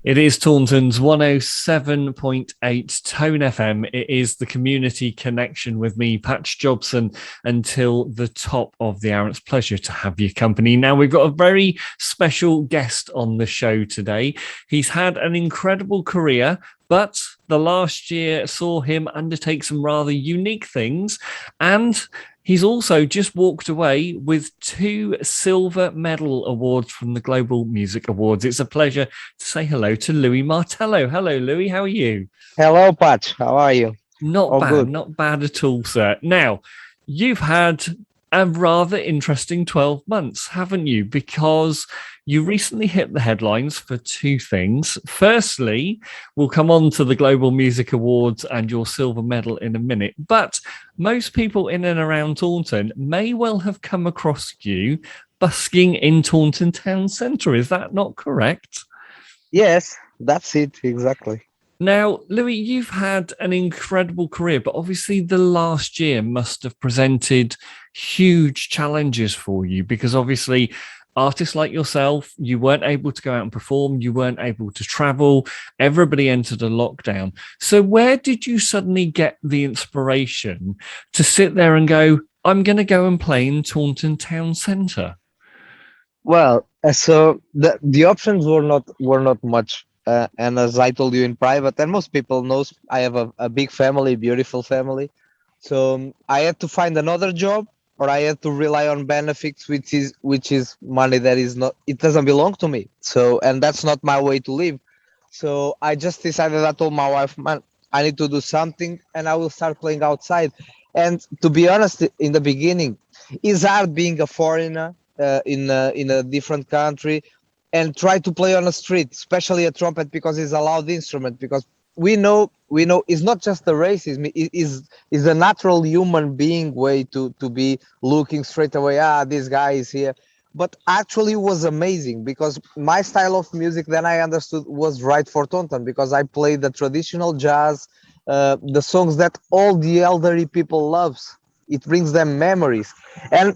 It is Taunton's 107.8 Tone FM. It is the community connection with me, Patch Jobson, until the top of the hour. It's a pleasure to have your company. Now, we've got a very special guest on the show today. He's had an incredible career, but the last year saw him undertake some rather unique things. And he's also just walked away with 2 silver medal awards from the Global Music Awards. It's a pleasure to say hello to Louis Martello. Hello, Louis. How are you? Hello, Patch. How are you? Not All bad, good. not bad at all, sir. Now, you've had a rather interesting 12 months, haven't you? Because you recently hit the headlines for 2 things. Firstly, we'll come on to the Global Music Awards and your silver medal in a minute. But most people in and around Taunton may well have come across you busking in Taunton Town Centre. Is that not correct? Yes, that's it exactly. Now, Louis, you've had an incredible career, but obviously the last year must have presented huge challenges for you because obviously artists like yourself, you weren't able to go out and perform, you weren't able to travel, everybody entered a lockdown. So where did you suddenly get the inspiration to sit there and go, I'm going to go and play in Taunton Town Centre? Well, so the options were not much, and as I told you in private, and most people knows, I have a big family, beautiful family. So I had to find another job, or I had to rely on benefits, which is money that is not, it doesn't belong to me. So, and that's not my way to live. So I just decided. I told my wife, man, I need to do something, and I will start playing outside. And to be honest, in the beginning, it's hard being a foreigner in a different country and try to play on a street, especially a trumpet, because it's a loud instrument. Because we know it's not just the racism, it is a natural human being way to be looking straight away, this guy is here. But actually it was amazing because my style of music, then I understood, was right for Taunton, because I play the traditional jazz, the songs that all the elderly people loves. It brings them memories. And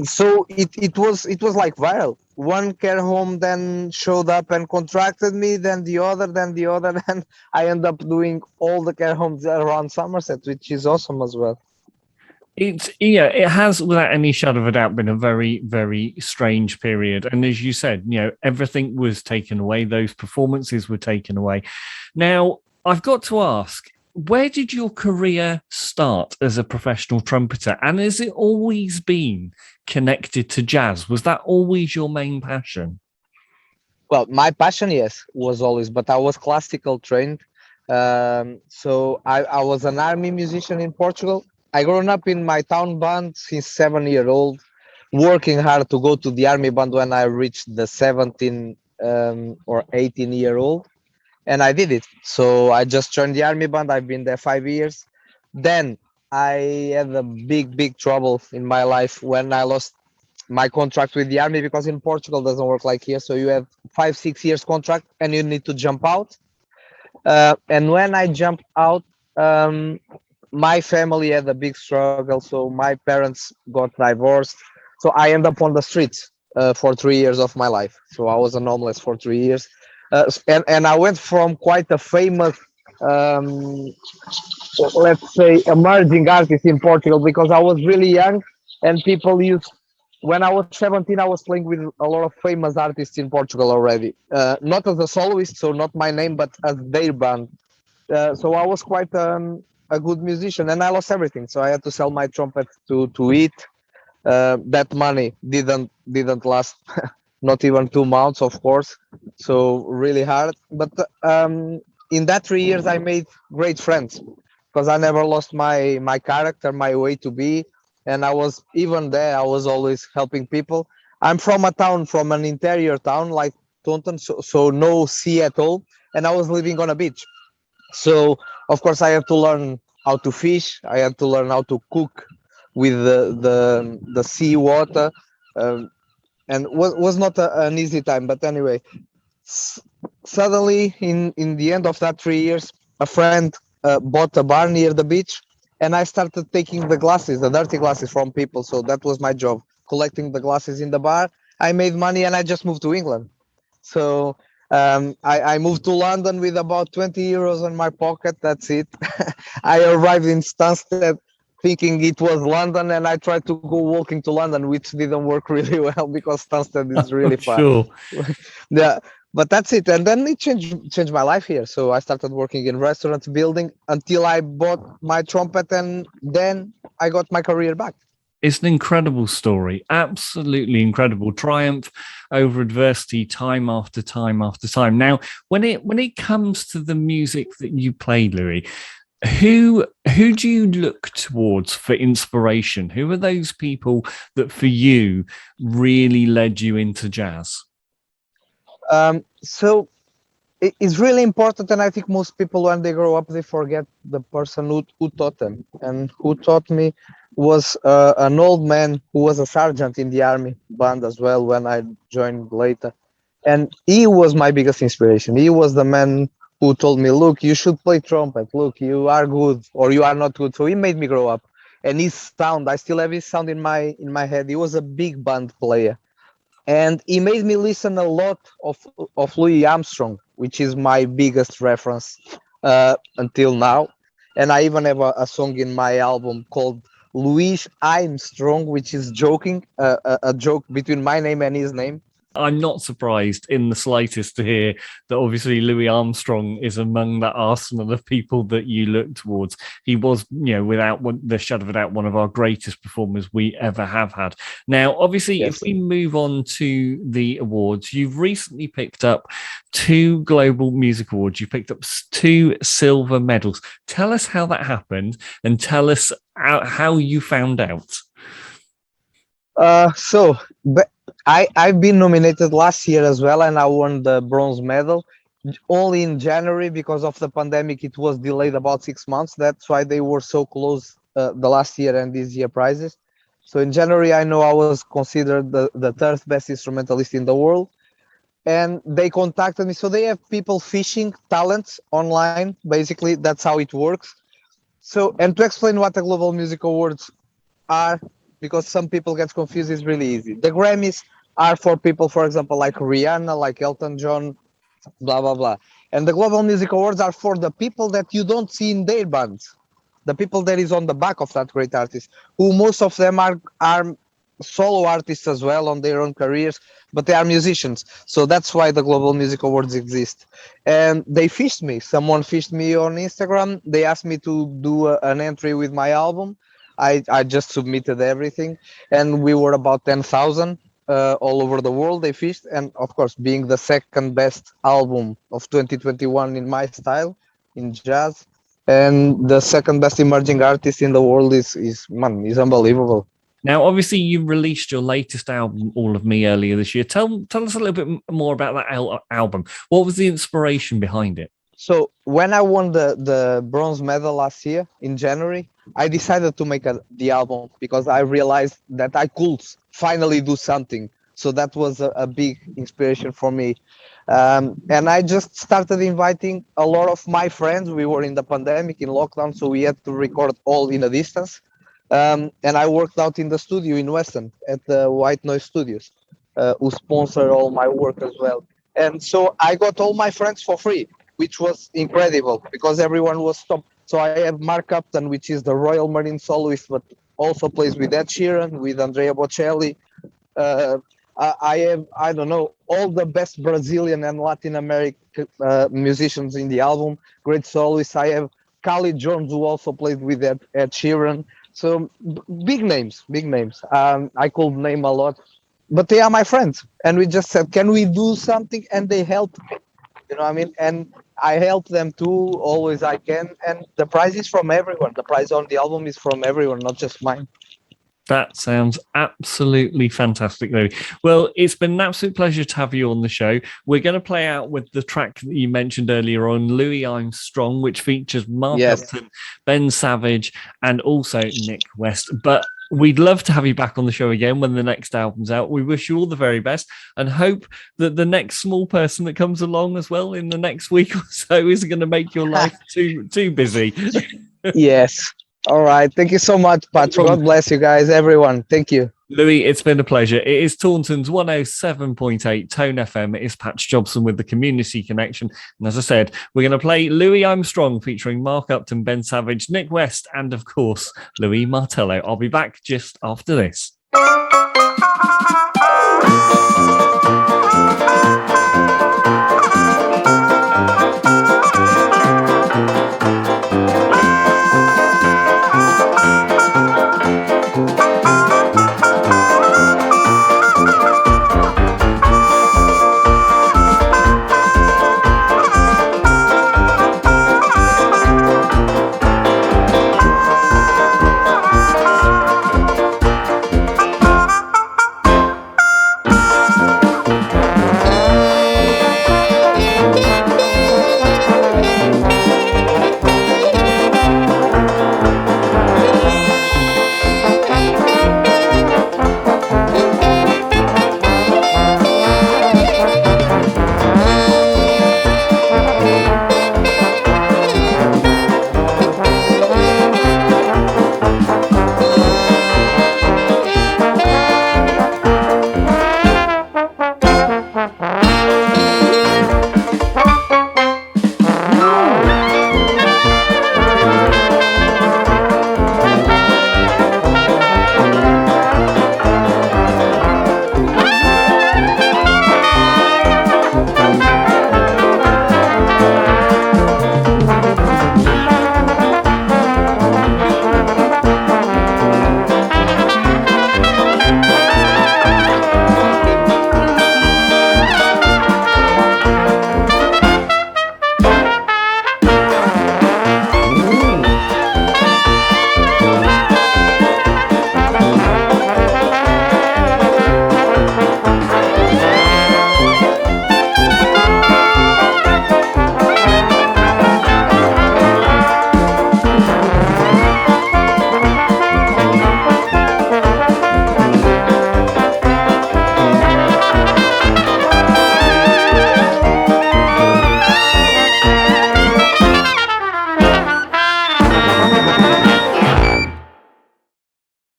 so it was like viral. One care home then showed up and contracted me, then the other and I end up doing all the care homes around Somerset, which is awesome as well. It has without any shadow of a doubt been a very, very strange period. And as you said, everything was taken away, those performances were taken away. Now, I've got to ask, where did your career start as a professional trumpeter? And has it always been connected to jazz? Was that always your main passion? Well, my passion, yes, was always, but I was classical trained. So I was an army musician in Portugal. I grown up in my town band since 7 year old, working hard to go to the army band when I reached the 17 or 18 year old, and I did it. So I just joined the army band. I've been there 5 years. Then I had a big trouble in my life when I lost my contract with the army, because in Portugal doesn't work like here. So you have 5 6 years contract and you need to jump out. And when I jumped out, um, my family had a big struggle. So my parents got divorced. So I ended up on the streets for 3 years of my life. So I was an homeless for 3 years. And I went from quite a famous, um, let's say, emerging artist in Portugal, because I was really young, and people used, when I was 17, I was playing with a lot of famous artists in Portugal already. Not as a soloist, so not my name, but as their band. So I was quite a good musician, and I lost everything. So I had to sell my trumpet to eat. That money didn't last, not even 2 months, of course. So really hard. But in that 3 years, I made great friends, because I never lost my character, my way to be. And I was, even there, I was always helping people. I'm from a town, from an interior town like Taunton, so no sea at all, and I was living on a beach. So of course I have to learn how to fish. I had to learn how to cook with the sea water, um, and was not an easy time. But anyway, s- suddenly in the end of that 3 years, a friend bought a bar near the beach, and I started taking the glasses, the dirty glasses from people. So that was my job, collecting the glasses in the bar. I made money, and I just moved to England. So I moved to London with about 20 euros in my pocket. That's it. I arrived in Stansted thinking it was London, and I tried to go walking to London, which didn't work really well because Stansted is really far. Sure. Yeah, but that's it. And then it changed my life here. So I started working in restaurant building until I bought my trumpet, and then I got my career back. It's an incredible story, absolutely incredible triumph over adversity, time after time after time. Now, when it comes to the music that you play, Louis, who do you look towards for inspiration? Who are those people that, for you, really led you into jazz? So it's really important, and I think most people, when they grow up, they forget the person who taught them. And who taught me was an old man who was a sergeant in the army band as well when I joined later. And he was my biggest inspiration. He was the man who told me, look, you should play trumpet. Look, you are good or you are not good. So he made me grow up. And his sound, I still have his sound in my head. He was a big band player, and he made me listen a lot of Louis Armstrong, which is my biggest reference until now. And I even have a song in my album called Louis Armstrong, which is joking, a joke between my name and his name. I'm not surprised in the slightest to hear that obviously Louis Armstrong is among that arsenal of people that you look towards. He was, without the shadow of a doubt, one of our greatest performers we ever have had. Now, obviously, Yes. if we move on to the awards, you've recently picked up 2 Global Music Awards. You picked up 2 silver medals. Tell us how that happened and tell us how you found out. But I've been nominated last year as well, and I won the bronze medal only in January because of the pandemic. It was delayed about 6 months. That's why they were so close, the last year and this year prizes. So in January, I know I was considered the third best instrumentalist in the world, and they contacted me. So they have people fishing talents online. Basically, that's how it works. So, and to explain what the Global Music Awards are, because some people get confused, is really easy. The Grammys are for people, for example, like Rihanna, like Elton John, blah blah blah. And the Global Music Awards are for the people that you don't see in their bands, the people that is on the back of that great artist, who most of them are solo artists as well on their own careers, but they are musicians. So that's why the Global Music Awards exist. And they fished me. Someone fished me on Instagram. They asked me to do an entry with my album. I just submitted everything, and we were about 10,000 all over the world. They fished, and of course, being the second best album of 2021 in my style, in jazz, and the second best emerging artist in the world is unbelievable. Now, obviously, you released your latest album, All of Me, earlier this year. Tell us a little bit more about that album. What was the inspiration behind it? So when I won the bronze medal last year in January, I decided to make the album because I realized that I could finally do something. So that was a big inspiration for me. And I just started inviting a lot of my friends. We were in the pandemic, in lockdown, so we had to record all in a distance. And I worked out in the studio in Weston at the White Noise Studios, who sponsor all my work as well. And so I got all my friends for free, which was incredible because everyone was stopped. So I have Mark Upton, which is the Royal Marine soloist, but also plays with Ed Sheeran, with Andrea Bocelli. Uh, I have, I don't know, all the best Brazilian and Latin American musicians in the album, great soloists. I have Khalid Jones, who also played with Ed Sheeran. So big names, big names. I could name a lot, but they are my friends. And we just said, can we do something? And they helped me. You know what I mean? And I help them too, always I can. And the prize is from everyone. The prize on the album is from everyone, not just mine. That sounds absolutely fantastic, Louis. Well, it's been an absolute pleasure to have you on the show. We're going to play out with the track that you mentioned earlier on, Louis Armstrong, which features Mark Upton, Ben Savage, and also Nick West. But we'd love to have you back on the show again when the next album's out. We wish you all the very best and hope that the next small person that comes along as well in the next week or so isn't going to make your life too busy. Yes. All right. Thank you so much, Patrick. God bless you guys, everyone. Thank you. Louis, it's been a pleasure. It is Taunton's 107.8 Tone FM. It is Patch Jobson with the Community Connection. And as I said, we're going to play Louis I'm Strong featuring Mark Upton, Ben Savage, Nick West, and of course, Louis Martello. I'll be back just after this.